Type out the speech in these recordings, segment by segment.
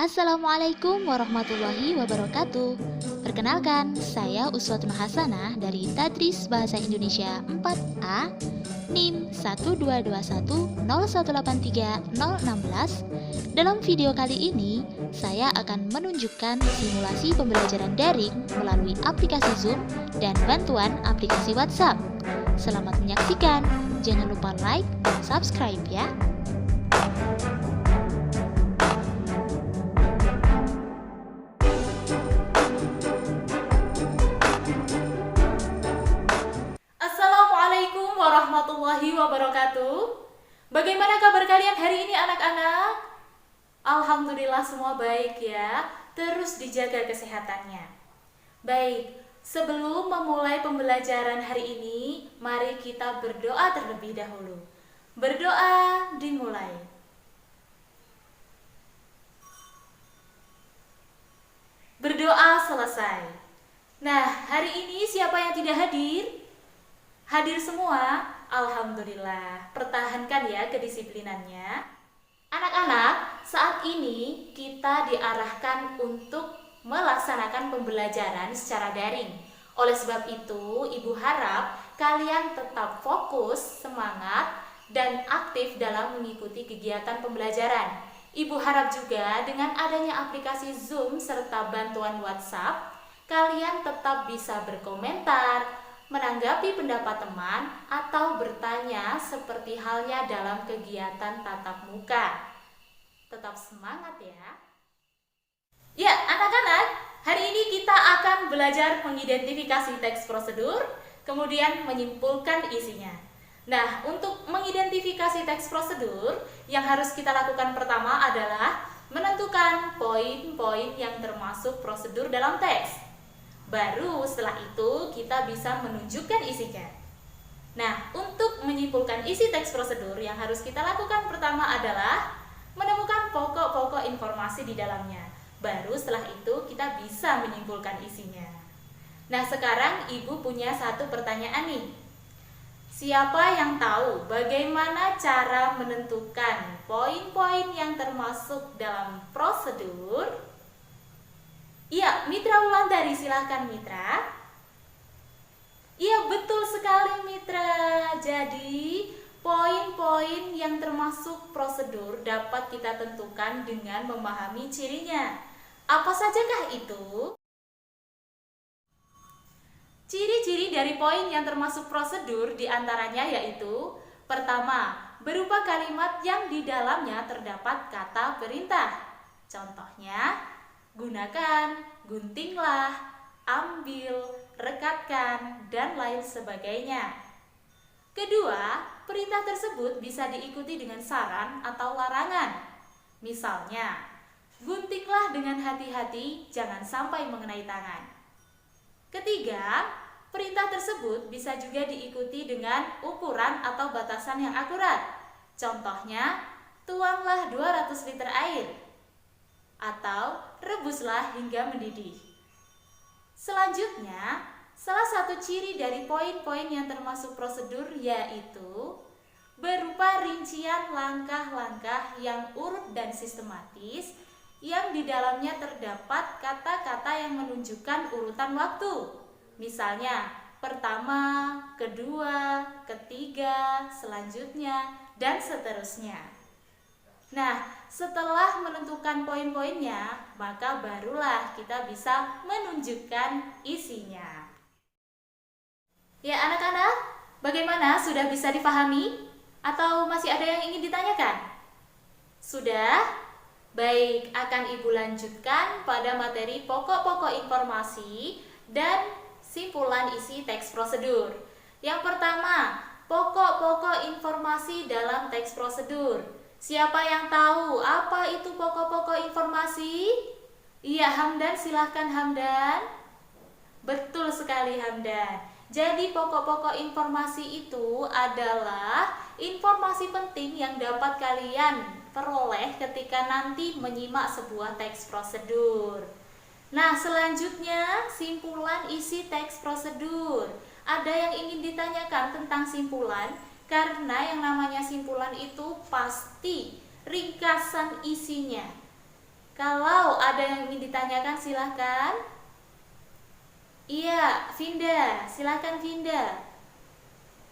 Assalamualaikum warahmatullahi wabarakatuh. Perkenalkan, saya Uswatun Hasanah dari Tadris Bahasa Indonesia 4A, NIM 12210183016. Dalam video kali ini, saya akan menunjukkan simulasi pembelajaran daring melalui aplikasi Zoom dan bantuan aplikasi WhatsApp. Selamat menyaksikan, jangan lupa like dan subscribe ya. Assalamualaikum warahmatullahi wabarakatuh. Bagaimana kabar kalian hari ini anak-anak? Alhamdulillah semua baik ya. Terus dijaga kesehatannya. Baik, sebelum memulai pembelajaran hari ini, mari kita berdoa terlebih dahulu. Berdoa dimulai. Berdoa selesai. Nah, hari ini siapa yang tidak hadir? Hadir semua? Alhamdulillah. Pertahankan ya kedisiplinannya. Anak-anak, saat ini kita diarahkan untuk melaksanakan pembelajaran secara daring. Oleh sebab itu, Ibu harap kalian tetap fokus, semangat, dan aktif dalam mengikuti kegiatan pembelajaran. Ibu harap juga dengan adanya aplikasi Zoom serta bantuan WhatsApp, kalian tetap bisa berkomentar, menanggapi pendapat teman, atau bertanya seperti halnya dalam kegiatan tatap muka. Tetap semangat ya. Ya, anak-anak, hari ini kita akan belajar mengidentifikasi teks prosedur, kemudian menyimpulkan isinya. Nah, untuk mengidentifikasi teks prosedur, yang harus kita lakukan pertama adalah menentukan poin-poin yang termasuk prosedur dalam teks. Baru setelah itu kita bisa menunjukkan isinya. Nah, untuk menyimpulkan isi teks prosedur yang harus kita lakukan pertama adalah menemukan pokok-pokok informasi di dalamnya. Baru setelah itu kita bisa menyimpulkan isinya. Nah, sekarang Ibu punya satu pertanyaan nih. Siapa yang tahu bagaimana cara menentukan poin-poin yang termasuk dalam prosedur? Iya, Mitra Wulandari, silahkan Mitra. Iya, betul sekali Mitra. Jadi, poin-poin yang termasuk prosedur dapat kita tentukan dengan memahami cirinya. Apa sajakah itu? Ciri-ciri dari poin yang termasuk prosedur diantaranya yaitu: pertama, berupa kalimat yang di dalamnya terdapat kata perintah. Contohnya, gunakan, guntinglah, ambil, rekatkan, dan lain sebagainya. Kedua, perintah tersebut bisa diikuti dengan saran atau larangan. Misalnya, guntinglah dengan hati-hati, jangan sampai mengenai tangan. Ketiga, perintah tersebut bisa juga diikuti dengan ukuran atau batasan yang akurat. Contohnya, tuanglah 200 liter air, atau rebuslah hingga mendidih. Selanjutnya, salah satu ciri dari poin-poin yang termasuk prosedur yaitu berupa rincian langkah-langkah yang urut dan sistematis, yang di dalamnya terdapat kata-kata yang menunjukkan urutan waktu. Misalnya, pertama, kedua, ketiga, selanjutnya, dan seterusnya. Nah, setelah menentukan poin-poinnya, maka barulah kita bisa menunjukkan isinya. Ya anak-anak, bagaimana? Sudah bisa dipahami? Atau masih ada yang ingin ditanyakan? Sudah? Baik, akan Ibu lanjutkan pada materi pokok-pokok informasi dan simpulan isi teks prosedur. Yang pertama, pokok-pokok informasi dalam teks prosedur. Siapa yang tahu apa itu pokok-pokok informasi? Iya, Hamdan, silahkan Hamdan. Betul sekali Hamdan. Jadi pokok-pokok informasi itu adalah informasi penting yang dapat kalian peroleh ketika nanti menyimak sebuah teks prosedur. Nah, selanjutnya simpulan isi teks prosedur. Ada yang ingin ditanyakan tentang simpulan? Karena yang namanya simpulan itu pasti ringkasan isinya. Kalau ada yang ingin ditanyakan silahkan. Iya, Vinda, silahkan Vinda.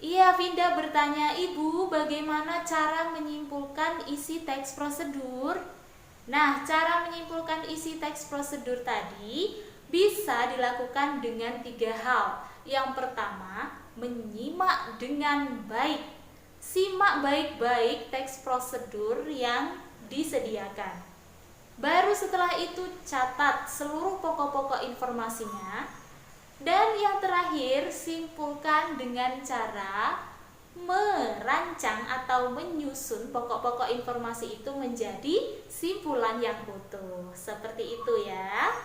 Iya, Vinda bertanya, Ibu, bagaimana cara menyimpulkan isi teks prosedur? Nah, cara menyimpulkan isi teks prosedur tadi bisa dilakukan dengan 3 hal. Yang pertama, menyimak dengan baik. Simak baik-baik teks prosedur yang disediakan. Baru setelah itu catat seluruh pokok-pokok informasinya. Dan yang terakhir, simpulkan dengan cara merancang atau menyusun pokok-pokok informasi itu menjadi simpulan yang utuh. Seperti itu ya.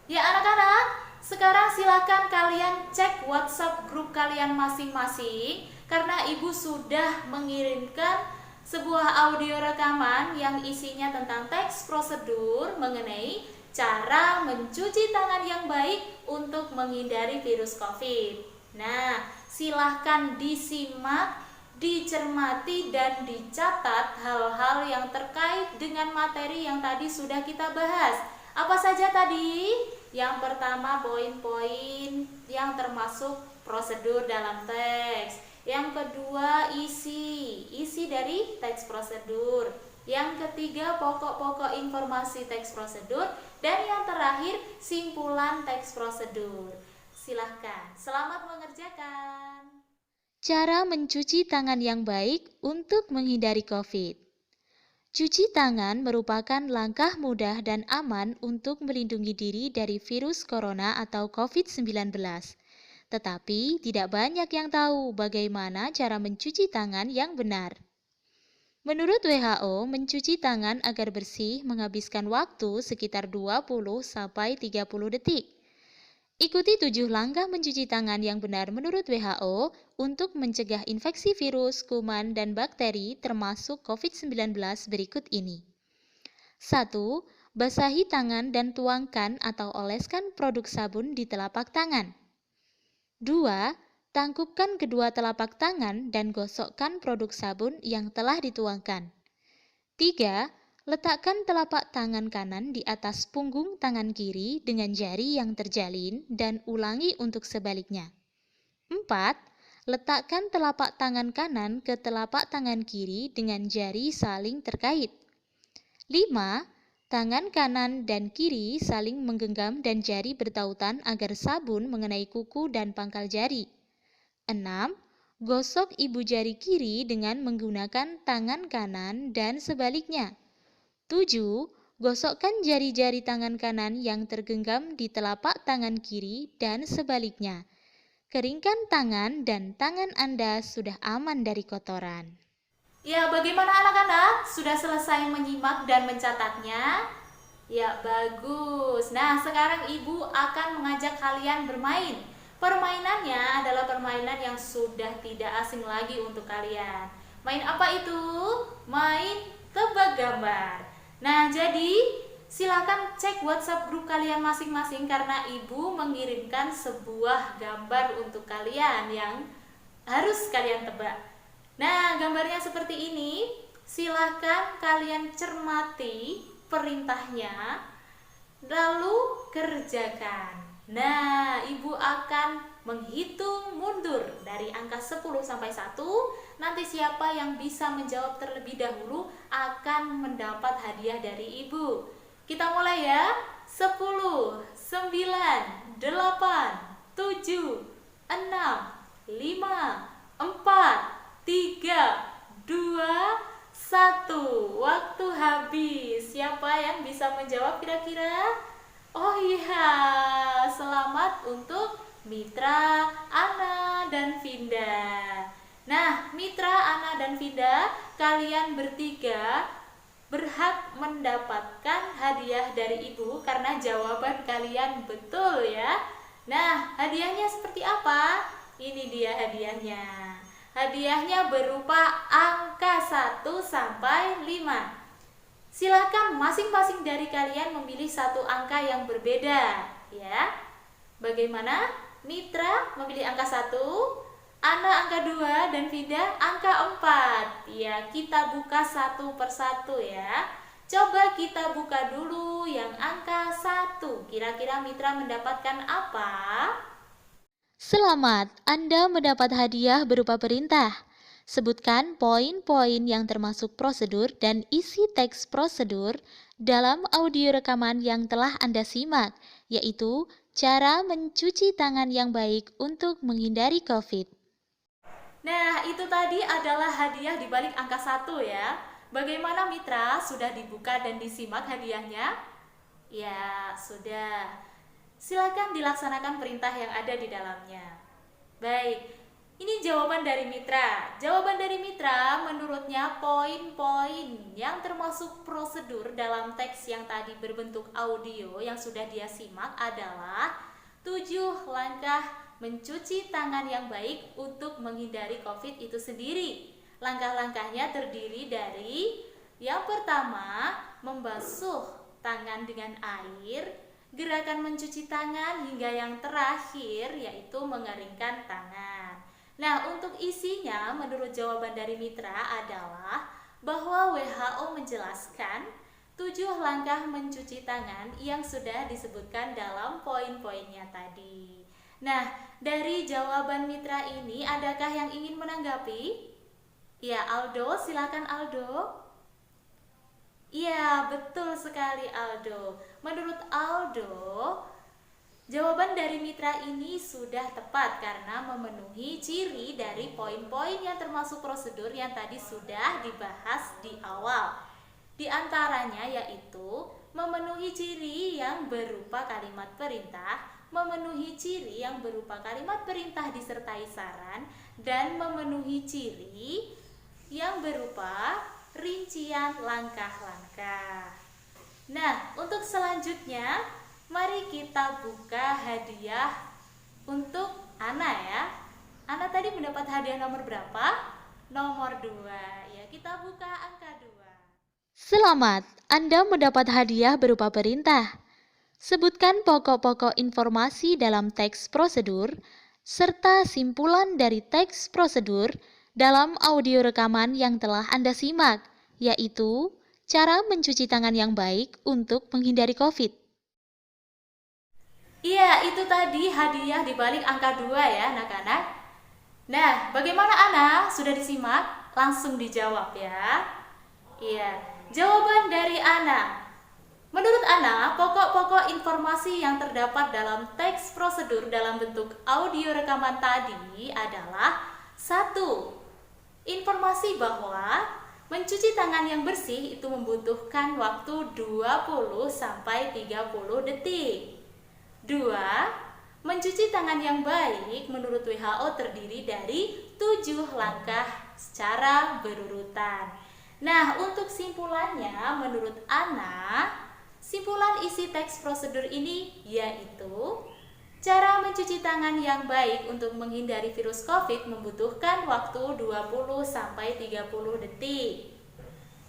Ya anak-anak, sekarang silakan kalian cek WhatsApp grup kalian masing-masing karena Ibu sudah mengirimkan sebuah audio rekaman yang isinya tentang teks prosedur mengenai cara mencuci tangan yang baik untuk menghindari virus COVID. Nah, silahkan disimak, dicermati, dan dicatat hal-hal yang terkait dengan materi yang tadi sudah kita bahas. Apa saja tadi? Yang pertama, poin-poin yang termasuk prosedur dalam teks. Yang kedua, isi dari teks prosedur. Yang ketiga, pokok-pokok informasi teks prosedur. Dan yang terakhir, simpulan teks prosedur. Silahkan, selamat mengerjakan. Cara mencuci tangan yang baik untuk menghindari COVID. Cuci tangan merupakan langkah mudah dan aman untuk melindungi diri dari virus corona atau COVID-19. Tetapi tidak banyak yang tahu bagaimana cara mencuci tangan yang benar. Menurut WHO, mencuci tangan agar bersih menghabiskan waktu sekitar 20-30 detik. Ikuti 7 langkah mencuci tangan yang benar menurut WHO untuk mencegah infeksi virus, kuman, dan bakteri termasuk COVID-19 berikut ini. 1. Basahi tangan dan tuangkan atau oleskan produk sabun di telapak tangan. 2. Tangkupkan kedua telapak tangan dan gosokkan produk sabun yang telah dituangkan. 3. Letakkan telapak tangan kanan di atas punggung tangan kiri dengan jari yang terjalin dan ulangi untuk sebaliknya. 4. Letakkan telapak tangan kanan ke telapak tangan kiri dengan jari saling terkait. 5. Tangan kanan dan kiri saling menggenggam dan jari bertautan agar sabun mengenai kuku dan pangkal jari. 6. Gosok ibu jari kiri dengan menggunakan tangan kanan dan sebaliknya. 7. Gosokkan jari-jari tangan kanan yang tergenggam di telapak tangan kiri dan sebaliknya. Keringkan tangan dan tangan Anda sudah aman dari kotoran. Ya, bagaimana anak-anak? Sudah selesai menyimak dan mencatatnya? Ya, bagus. Nah, sekarang Ibu akan mengajak kalian bermain. Permainannya adalah permainan yang sudah tidak asing lagi untuk kalian. Main apa itu? Main tebak gambar. Nah, jadi silakan cek WhatsApp grup kalian masing-masing karena Ibu mengirimkan sebuah gambar untuk kalian yang harus kalian tebak. Nah, gambarnya seperti ini. Silahkan kalian cermati perintahnya, lalu kerjakan. Nah, Ibu akan menghitung mundur dari angka 10 sampai 1. Nanti siapa yang bisa menjawab terlebih dahulu akan mendapat hadiah dari Ibu. Kita mulai ya. 10, 9, 8, 7, 6, 5, 4, 3, 2, 1. Waktu habis. Siapa yang bisa menjawab kira-kira? Oh iya, selamat untuk Mitra, Ana, dan Vinda. Nah, Mitra, Ana, dan Vinda, kalian bertiga berhak mendapatkan hadiah dari Ibu karena jawaban kalian betul ya. Nah, hadiahnya seperti apa? Ini dia hadiahnya. Hadiahnya berupa angka 1 sampai 5. Silakan masing-masing dari kalian memilih satu angka yang berbeda, ya. Bagaimana? Mitra memilih angka 1, Ana angka 2, dan Vida angka 4. Ya, kita buka satu persatu ya. Coba kita buka dulu yang angka 1. Kira-kira Mitra mendapatkan apa? Selamat, Anda mendapat hadiah berupa perintah. Sebutkan poin-poin yang termasuk prosedur dan isi teks prosedur dalam audio rekaman yang telah Anda simak, yaitu cara mencuci tangan yang baik untuk menghindari COVID. Nah, itu tadi adalah hadiah di balik angka 1 ya. Bagaimana Mitra? Sudah dibuka dan disimak hadiahnya? Ya, sudah. Silakan dilaksanakan perintah yang ada di dalamnya. Baik, ini jawaban dari Mitra. Jawaban dari Mitra menurutnya poin-poin yang termasuk prosedur dalam teks yang tadi berbentuk audio yang sudah dia simak adalah 7 langkah mencuci tangan yang baik untuk menghindari COVID itu sendiri. Langkah-langkahnya terdiri dari yang pertama, membasuh tangan dengan air, gerakan mencuci tangan, hingga yang terakhir yaitu mengeringkan tangan. Nah, untuk isinya menurut jawaban dari Mitra adalah bahwa WHO menjelaskan 7 langkah mencuci tangan yang sudah disebutkan dalam poin-poinnya tadi. Nah, dari jawaban Mitra ini adakah yang ingin menanggapi? Ya, Aldo, silakan Aldo. Iya, betul sekali Aldo. Menurut Aldo, jawaban dari Mitra ini sudah tepat karena memenuhi ciri dari poin-poin yang termasuk prosedur yang tadi sudah dibahas di awal. Di antaranya yaitu memenuhi ciri yang berupa kalimat perintah, memenuhi ciri yang berupa kalimat perintah disertai saran, dan memenuhi ciri yang berupa rincian langkah-langkah. Nah, untuk selanjutnya, mari kita buka hadiah untuk Ana ya. Ana tadi mendapat hadiah nomor berapa? Nomor 2. Ya, kita buka angka 2. Selamat, Anda mendapat hadiah berupa perintah. Sebutkan pokok-pokok informasi dalam teks prosedur, serta simpulan dari teks prosedur dalam audio rekaman yang telah Anda simak, yaitu cara mencuci tangan yang baik untuk menghindari COVID. Iya, itu tadi hadiah di balik angka 2 ya, anak-anak. Nah, bagaimana Ana? Sudah disimak? Langsung dijawab ya. Iya, jawaban dari Ana. Menurut Ana, pokok-pokok informasi yang terdapat dalam teks prosedur dalam bentuk audio rekaman tadi adalah 1. Informasi bahwa mencuci tangan yang bersih itu membutuhkan waktu 20 sampai 30 detik. 2. Mencuci tangan yang baik menurut WHO terdiri dari 7 langkah secara berurutan. Nah, untuk simpulannya menurut Ana, simpulan isi teks prosedur ini yaitu cara mencuci tangan yang baik untuk menghindari virus COVID membutuhkan waktu 20 sampai 30 detik.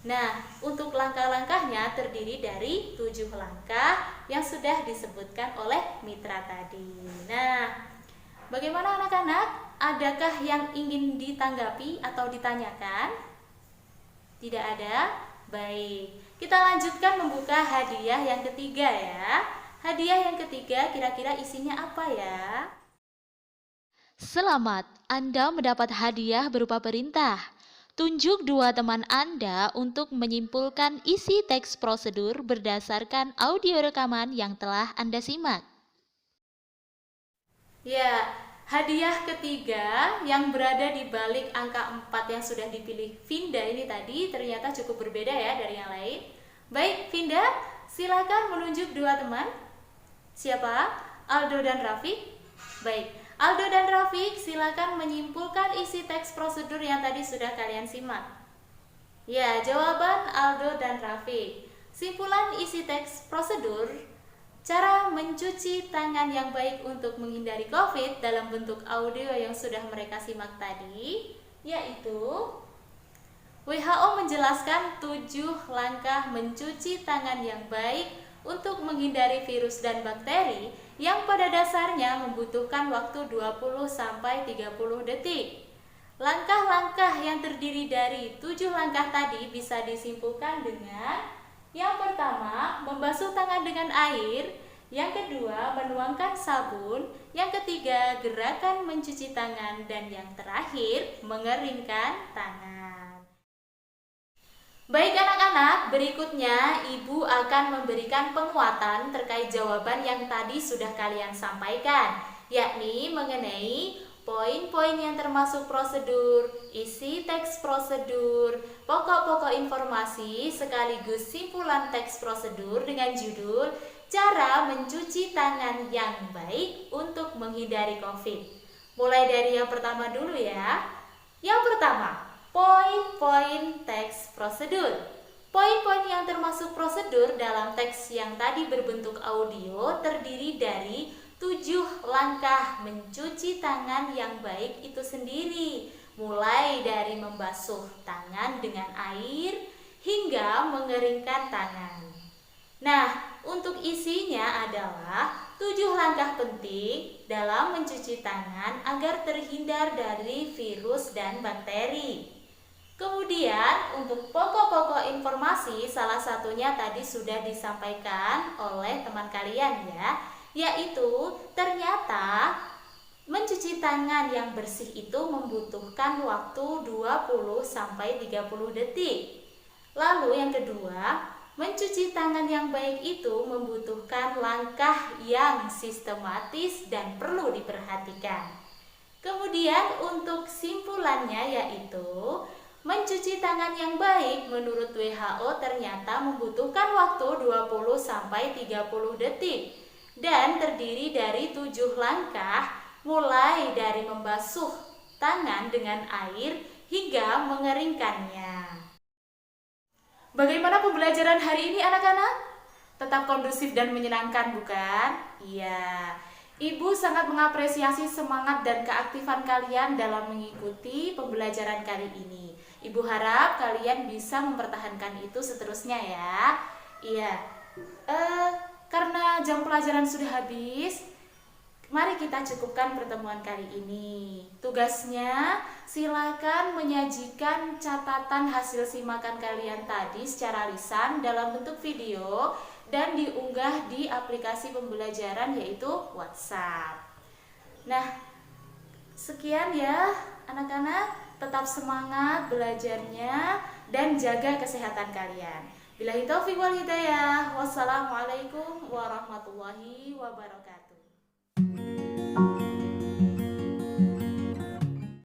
Nah, untuk langkah-langkahnya terdiri dari 7 langkah yang sudah disebutkan oleh Mitra tadi. Nah, bagaimana anak-anak? Adakah yang ingin ditanggapi atau ditanyakan? Tidak ada? Baik, kita lanjutkan membuka hadiah yang ketiga ya. Hadiah yang ketiga kira-kira isinya apa ya? Selamat, Anda mendapat hadiah berupa perintah. Tunjuk 2 teman Anda untuk menyimpulkan isi teks prosedur berdasarkan audio rekaman yang telah Anda simak. Ya, hadiah ketiga yang berada di balik angka 4 yang sudah dipilih Vinda ini tadi ternyata cukup berbeda ya dari yang lain. Baik, Vinda, silakan menunjuk 2 teman. Siapa? Aldo dan Rafiq? Baik, Aldo dan Rafiq silakan menyimpulkan isi teks prosedur yang tadi sudah kalian simak. Ya, jawaban Aldo dan Rafiq. Simpulan isi teks prosedur cara mencuci tangan yang baik untuk menghindari COVID dalam bentuk audio yang sudah mereka simak tadi, yaitu WHO menjelaskan 7 langkah mencuci tangan yang baik untuk menghindari virus dan bakteri yang pada dasarnya membutuhkan waktu 20 sampai 30 detik. Langkah-langkah yang terdiri dari 7 langkah tadi bisa disimpulkan dengan Yang pertama, membasuh tangan dengan air. Yang kedua, menuangkan sabun. Yang ketiga, gerakan mencuci tangan. Dan yang terakhir, mengeringkan tangan. Baik anak-anak, berikutnya Ibu akan memberikan penguatan terkait jawaban yang tadi sudah kalian sampaikan, yakni mengenai poin-poin yang termasuk prosedur, isi teks prosedur, pokok-pokok informasi sekaligus simpulan teks prosedur dengan judul Cara Mencuci Tangan yang Baik untuk Menghindari COVID. Mulai dari yang pertama dulu ya. Yang pertama, poin-poin teks prosedur. Poin-poin yang termasuk prosedur dalam teks yang tadi berbentuk audio terdiri dari 7 langkah mencuci tangan yang baik itu sendiri, mulai dari membasuh tangan dengan air hingga mengeringkan tangan. Nah, untuk isinya adalah 7 langkah penting dalam mencuci tangan agar terhindar dari virus dan bakteri. Kemudian, untuk pokok-pokok informasi, salah satunya tadi sudah disampaikan oleh teman kalian ya, yaitu ternyata mencuci tangan yang bersih itu membutuhkan waktu 20-30 detik. Lalu yang kedua, mencuci tangan yang baik itu membutuhkan langkah yang sistematis dan perlu diperhatikan. Kemudian untuk simpulannya yaitu mencuci tangan yang baik menurut WHO ternyata membutuhkan waktu 20-30 detik dan terdiri dari 7 langkah mulai dari membasuh tangan dengan air hingga mengeringkannya. Bagaimana pembelajaran hari ini anak-anak? Tetap kondusif dan menyenangkan bukan? Iya. Ibu sangat mengapresiasi semangat dan keaktifan kalian dalam mengikuti pembelajaran kali ini. Ibu harap kalian bisa mempertahankan itu seterusnya ya. Iya. Karena jam pelajaran sudah habis, mari kita cukupkan pertemuan kali ini. Tugasnya, silakan menyajikan catatan hasil simakan kalian tadi secara lisan dalam bentuk video dan diunggah di aplikasi pembelajaran yaitu WhatsApp. Nah, sekian ya anak-anak. Tetap semangat belajarnya dan jaga kesehatan kalian. Billahi taufiq wal hidayah. Wassalamualaikum warahmatullahi wabarakatuh.